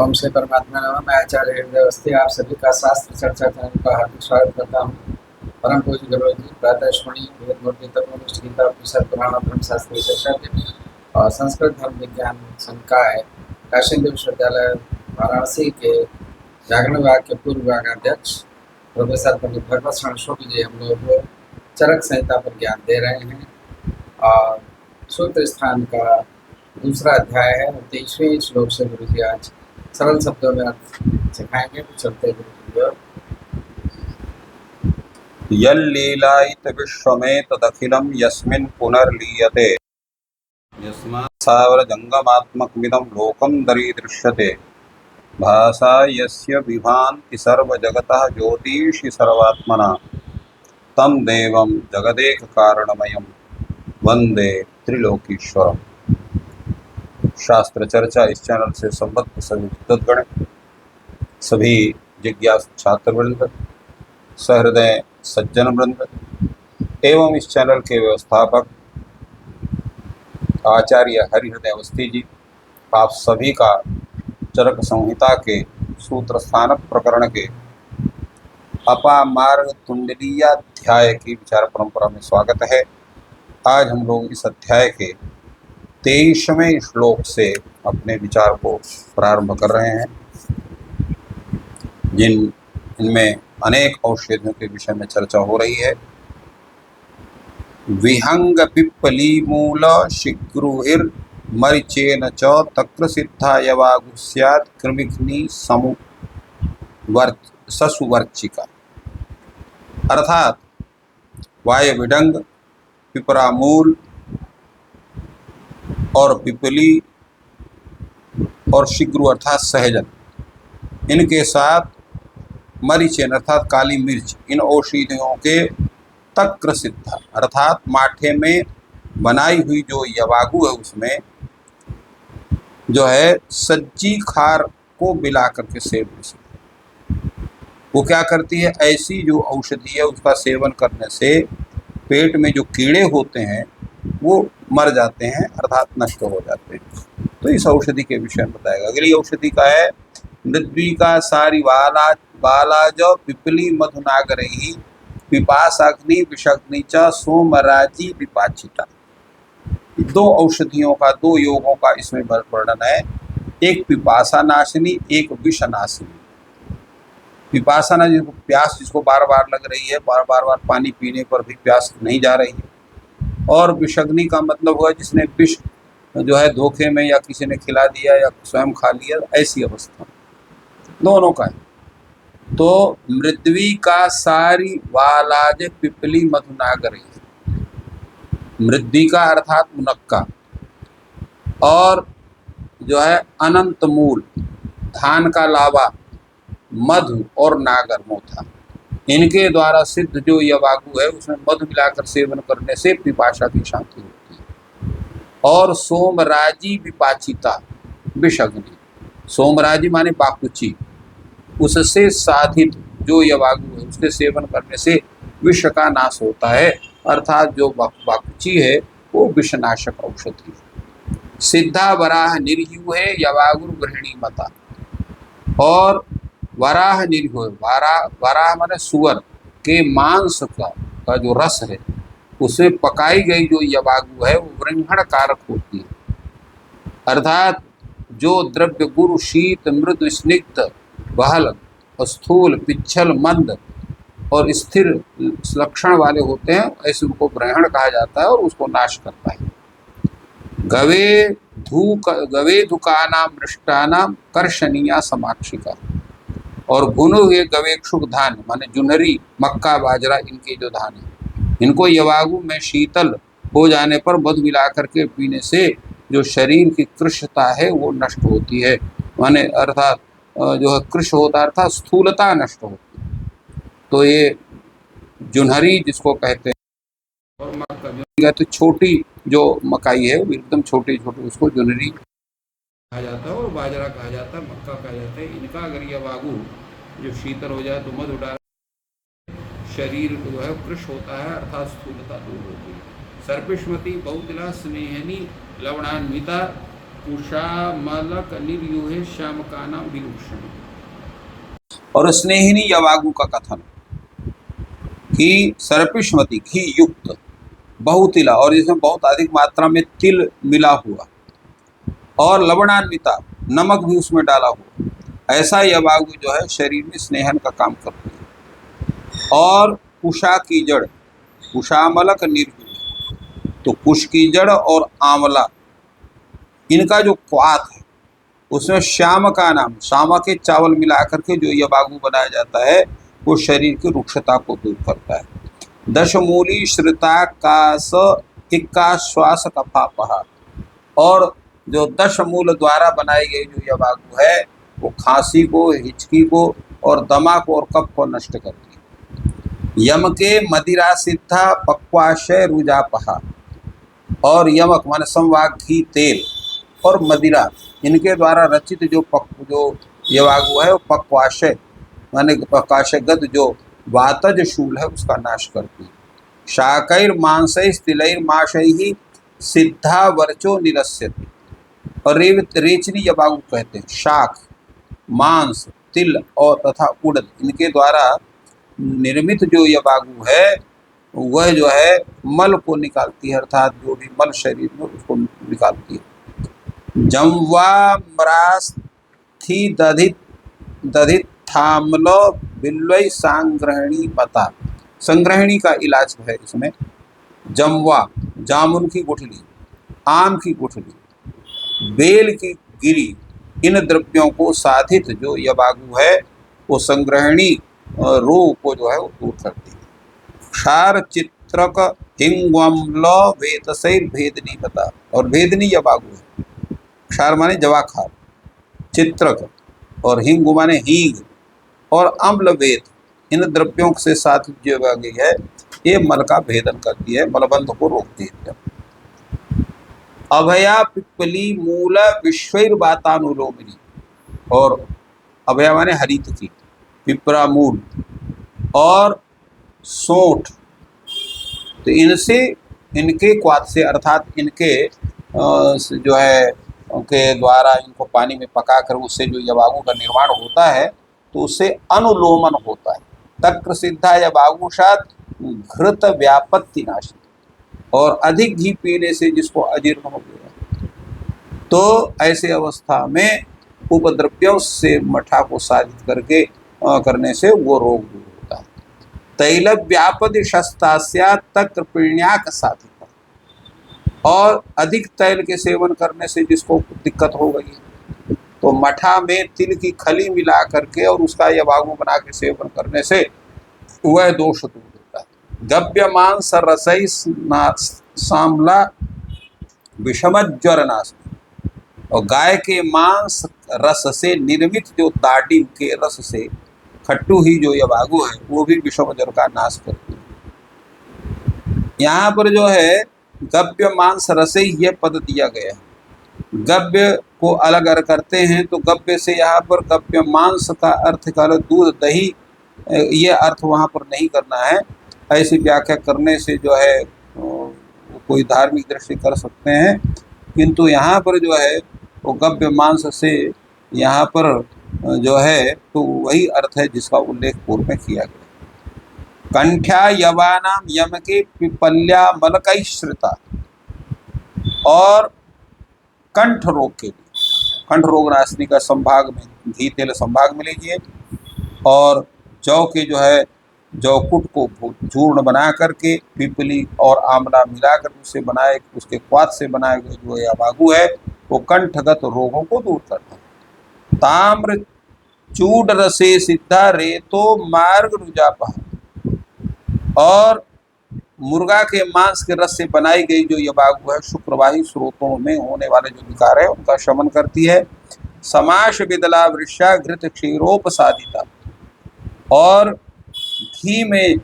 ओम श्री परमात्मा नमः। मैं आचार्य हृदय अवस्थी आप सभी का शास्त्र चर्चा चैनल का हार्दिक स्वागत करता हूँ। परम पूज्य गुरु जी प्रातः स्मरणीय वेद मूर्ति तत्वनिष्ठ गीता उपनिषद पुराण धर्म शास्त्र विशेषज्ञ और संस्कृत धर्म विज्ञान संकाय काशी हिंदू विश्वविद्यालय वाराणसी के जागरण विभाग के पूर्व विभागाध्यक्ष प्रोफेसर पंडित भगवत शरण शुक्ल जी हम लोग चरक संहिता पर ज्ञान दे रहे हैं और सूत्र स्थान का दूसरा अध्याय है। 23वें श्लोक से गुरु जी आज सरल शब्दों में अर्थ सिखाएंगे। तो चलते गुरु जी और यल्लीलायित विश्वमेतदखिलं यस्मिन् पुनर्लीयते यस्मात् सावरजङ्गमात्मकमिदं लोकं दरीदृश्यते भासा यस्य विभान्ति सर्वजगतः ज्योतिषि सर्वात्मना तं देवं जगदेककारणमयं वन्दे त्रिलोकीश्वरम्। शास्त्र चर्चा इस चैनल से संबद्ध सभी विद्वद्गण, सभी जिज्ञासु छात्रवृंद, सहृदय सज्जन वृंद एवं इस चैनल के व्यवस्थापक आचार्य हरिहृदय अवस्थी जी, आप सभी का चरक संहिता के सूत्र स्थानक प्रकरण के अपामार्ग तुंडलीयाध्याय की विचार परंपरा में स्वागत है। आज हम लोग इस अध्याय के 23वें श्लोक से अपने विचार को प्रारंभ कर रहे हैं, इनमें अनेक औषधियों के विषय में चर्चा हो रही है। विहंग पिप्पली मूल शीघ्रुहिर मरिचेन च तक्र सिद्धा यवागु स्यात् कृमिघ्नि ससुवर्चिका। अर्थात वाय विडंग, पिपरामूल और पिपली और शीघ्रु अर्थात सहजन, इनके साथ मरीचेन अर्थात काली मिर्च, इन औषधियों के तक्र सिद्धा अर्थात माठे में बनाई हुई जो यवागु है उसमें जो है सज्जी खार को मिला करके सेवन से वो क्या करती है, ऐसी जो औषधि है उसका सेवन करने से पेट में जो कीड़े होते हैं वो मर जाते हैं अर्थात नष्ट हो जाते हैं। तो इस औषधि के विषय में बताएगा। अगली औषधि का है मृद्विका सारी बालाज पिपली मधुनागरही पिपासाग्नि विषग्नि च सोमराजी विपाचिता। दो औषधियों का, दो योगों का इसमें वर्णन है। एक पिपासा नाशिनी, एक विष नाशिनी। पिपासा ना जिसको प्यास जिसको बार बार लग रही है, बार बार पानी पीने पर भी प्यास नहीं जा रही है। और विषग्नि का मतलब हुआ जिसने विष जो है धोखे में या किसी ने खिला दिया या स्वयं खा लिया, ऐसी अवस्था दोनों का है। तो मृद्वी का सारी वालाज पिपली मधुनागरी, मृद्वी का अर्थात मुनक्का, और जो है अनंत मूल धान का लावा, मधु और नागर मोथा, इनके द्वारा सिद्ध जो यवागु है उसमें मधु मिलाकर सेवन करने से पिपाशा की शांति होती है। और सोमराजी विपाचिता विषग्नि, सोमराजी माने बाकुची, उससे साधित जो यवागु है उसके सेवन करने से विष का नाश होता है अर्थात जो बाकुची है वो विषनाशक औषधि है। सिद्धा वराह निर्यु है यवागुर गृहिणी मता। और वराह निर्यु है, वराह माने सुअर के मांस का जो रस है उसमें पकाई गई जो यवागु है वो वृंहण कारक होती है अर्थात जो द्रव्य गुरु शीत मृदु स्निग्ध बहल स्थूल पिच्छल मंद और स्थिर लक्षण वाले होते हैं, ऐसे उनको ग्रहण कहा जाता है और उसको नाश करता है। गवे धुकानाम मृष्टानाम कर्षणीया समाक्षिका। और भुने हुए गवेक्षुक धान माने जुनरी, मक्का, बाजरा, इनके जो धान है इनको यवागु में शीतल हो जाने पर मधु मिला करके पीने से जो शरीर की कृशता है वो नष्ट होती है, माने अर्थात जो है कृश होता है अर्थात स्थूलता नष्ट होती है। तो ये जुनहरी जिसको कहते हैं और मक्का जो कहते छोटी जो मकाई है वो एकदम छोटी छोटी, उसको जुनहरी कहा जाता है और बाजरा कहा जाता है, मक्का कहा जाता है। इनका अगर यवागु जो शीतल हो जाए तो मधु डाल शरीर जो है कृश होता है अर्थात स्थूलता दूर होती है। सर्पिष्मती बहुतिला स्नेहनी लवणान्विता कुशामलक निर्यूहे श्यामकानाम विलुक्षण। और स्नेहिनी यवागु का कथन कि सर्पिष्मति घी युक्त बहुतिला, और इसमें बहुत अधिक मात्रा में तिल मिला हुआ, और लवणान्विता नमक भी उसमें डाला हुआ, ऐसा यवागु जो है शरीर में स्नेहन का काम करती है। और कुशा की जड़, कुशामलक निर्यूह, तो कुश की जड़ और आंवला इनका जो क्वाथ है उसमें श्याम का नाम, श्यामा के चावल मिलाकर के जो यवागु बनाया जाता है वो शरीर की रुक्षता को दूर करता है। दशमूली श्रिता कास इक्का श्वास कफापहा, और जो 10 मूल द्वारा बनाई गई जो यवागु है वो खांसी को, हिचकी को और दमा को और कफ को नष्ट करती है। यम के मदिरा सिद्धा पक्वाशय रुजापहा, और यमक माने संवाग घी, तेल और मदिरा इनके द्वारा रचित जो यवागु है वो पक्वाशय माने प्रकाशगत जो वातज शूल है उसका नाश करती है। शाकैर मांसै तिलैर माशै सिद्धा वर्चो निरस्यति, और रेचनी यवागु कहते हैं। शाक, मांस, तिल और तथा उड़द इनके द्वारा निर्मित जो यवागु है वह जो है मल को निकालती है, अर्थात जो भी मल शरीर में उसको निकालती है। जम्वा मरास्थि दधित दधित थामलो बिल्वई सांग्रहणी पता, संग्रहणी का इलाज है इसमें। जम्वा जामुन की गुठली, आम की गुठली, बेल की गिरी, इन द्रव्यों को साधित जो यवागु है वो संग्रहणी रोग को जो है वो दूर करती है। क्षार चित्रक हिंगम्ल वेतसैर भेदनी बता, और भेदनी यवागु है। क्षार माने जवाखार, चित्रक और हिंग माने हींग और अम्ल वेत, इन द्रव्यों से साधित जो यवागु है ये मल का भेदन करती है, मलबंध को रोकती है। अभया पिप्पली मूल विश्वैर्वातानुलोमिनी, और अभया माने हरित की, पिपरा मूल और सोंठ, तो इनसे, इनके क्वाथ से अर्थात इनके जो है उनके द्वारा इनको पानी में पकाकर उससे जो यवागु का निर्माण होता है तो उससे अनुलोमन होता है। तक्र सिद्धा यवागुषात घृत व्यापत्ति नाशी, और अधिक घी पीने से जिसको अजीर्ण हो गया तो ऐसे अवस्था में उपद्रव्यों से मठा को साधित करके करने से वो रोग दूर होता है। तैल व्यापद शस्तास्या तक्र पीण्याक साधित, और अधिक तैल के सेवन करने से जिसको दिक्कत हो गई तो मठा में तिल की खली मिला करके और उसका यवागु बना के सेवन करने से वह दोष दूर होता है। गव्य मांस रसई सामला विषम ज्वर नाश, और गाय के मांस रस से निर्मित जो दाडिम के रस से खट्टू ही जो यवागु है वो भी विषम ज्वर का नाश करती है। यहाँ पर जो है गव्य मांस रसे यह पद दिया गया है। गव्य को अलग अलग करते हैं तो गव्य से यहाँ पर गव्य मांस का अर्थ कर दूध दही, ये अर्थ वहाँ पर नहीं करना है। ऐसी व्याख्या करने से जो है कोई धार्मिक दृष्टि कर सकते हैं, किंतु यहाँ पर जो है वो गव्य मांस से यहाँ पर जो है तो वही अर्थ है जिसका उल्लेख पूर्व में किया गया। कंठ्या यवानाम यम के पिपल्या मलकई श्रिता, और कंठ रोग के लिए, कंठ रोग नाशनी का संभाग में घी तेल संभाग में लीजिए, और जौ के जो है जौकुट को चूर्ण बना करके पिपली और आंवला मिलाकर उससे बनाए, उसके क्वाथ से बनाए गए जो यवागु है वो कंठगत रोगों को दूर करता है। ताम्र चूड रसे सिद्धा रेतो मार्ग रुजापा, और मुर्गा के मांस के रस से बनाई गई जो यवागु है शुक्रवाही स्रोतों में होने वाले जो विकार है उनका शमन करती है। समाश विदला वृषा घृत क्षीरोपसादिता, और घी में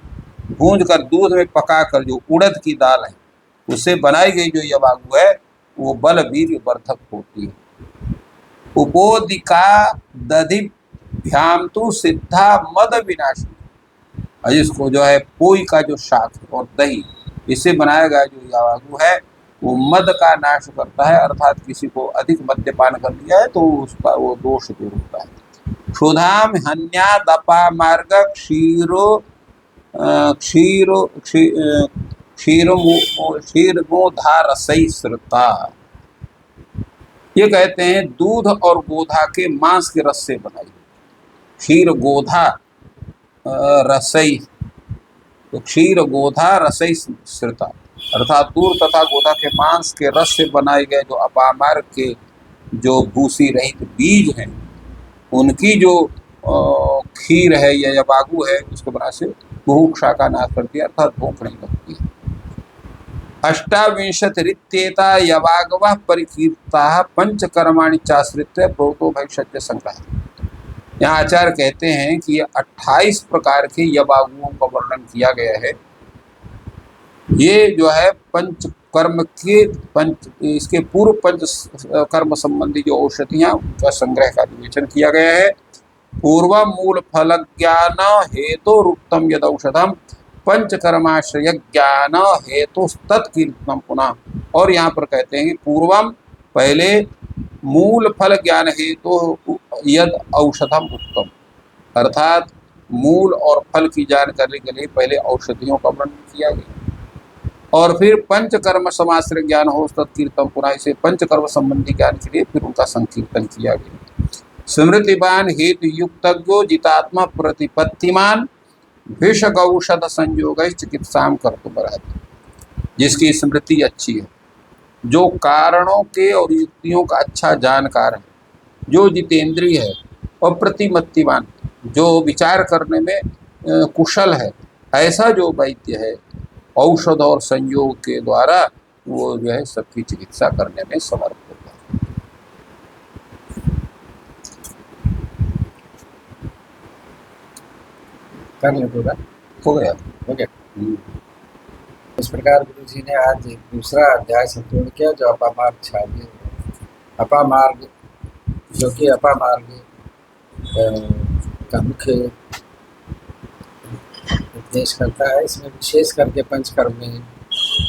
भूंज कर दूध में पकाकर जो उड़द की दाल है उससे बनाई गई जो यवागु है वो बल वीर्य वर्धक होती है। उपोदिका दधिभ्याम तो सिद्धा मद विनाशी, इसको जो है पोई का जो शाक और दही इससे बनाया गया जो यवागु है वो मद का नाश करता है, अर्थात किसी को अधिक मद्यपान कर लिया है तो उसका वो दोष दूर होता है। क्षुधाम हन्यादपा मार्ग क्षीरो क्षीरो क्षीरमोधारसई श्रुता। ये कहते हैं दूध और गोधा के मांस के रस से बनाई। क्षीर गोधा रसई, तो क्षीर गोधा रसई श्रुता अर्थात दूध तथा गोधा के मांस के रस से बनाए गए जो अपामार्ग के जो भूसी रहित बीज हैं उनकी जो खीर है या यवागु है उसके बना से बुभुक्षा का नाश करती है, अर्थात भूख नहीं लगती है। अष्टाविंशति रीत्येता यवागवः परिकीर्ताः पंचकर्माणि चाश्रित्य प्रोतो भविष्यत्य संग्रह। यहाँ आचार्य कहते हैं कि 28 प्रकार के यवागुओं का वर्णन किया गया है। ये जो है पंच कर्म के इसके पूर्व पंच कर्म संबंधी जो औषधियाँ उनका संग्रह का विवेचन किया गया है। पूर्व मूल फल ज्ञान हेतु रुक्तम यद औषधम पंचकर्माश्रय ज्ञान हेतु तत्कीर्तनम पुनः। और यहाँ पर कहते हैं कि पूर्वम पहले मूल फल ज्ञान हेतु यद औषधम उत्तम, अर्थात मूल और फल की जानकारी के लिए पहले औषधियों का वर्णन किया गया और फिर पंचकर्म समाश्रय ज्ञान हो तत्कीर्तन पुनः, इसे पंचकर्म संबंधी ज्ञान के लिए फिर उनका संकीर्तन किया गया। स्मृतिवान हेतु युक्तज्ञो जितात्मा प्रतिपत्तिमान भिषक औषध संयोग चिकित्सा कर्तुम अर्हति। जिसकी स्मृति अच्छी है, जो कारणों के और युक्तियों का अच्छा जानकार है, जो जितेंद्रिय है और प्रतिमत्तिवान जो विचार करने में कुशल है, ऐसा जो वैद्य है औषध और संयोग के द्वारा वो जो है सबकी चिकित्सा करने में समर्थ होता है। कर ले पूरा हो गया। हो गया। इस प्रकार गुरु जी ने आज दूसरा अध्याय संपूर्ण किया जो अपामार्ग छाव्य अपामार्ग जो कि अपामार्ग का मुख्य उपदेश करता है। इसमें विशेष करके पंचकर्म में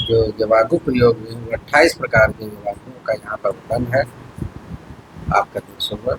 जो यवागु प्रयोग में 28 प्रकार के यवागुओं का यहाँ पर वर्णन है। आपका दिन शुभ हो।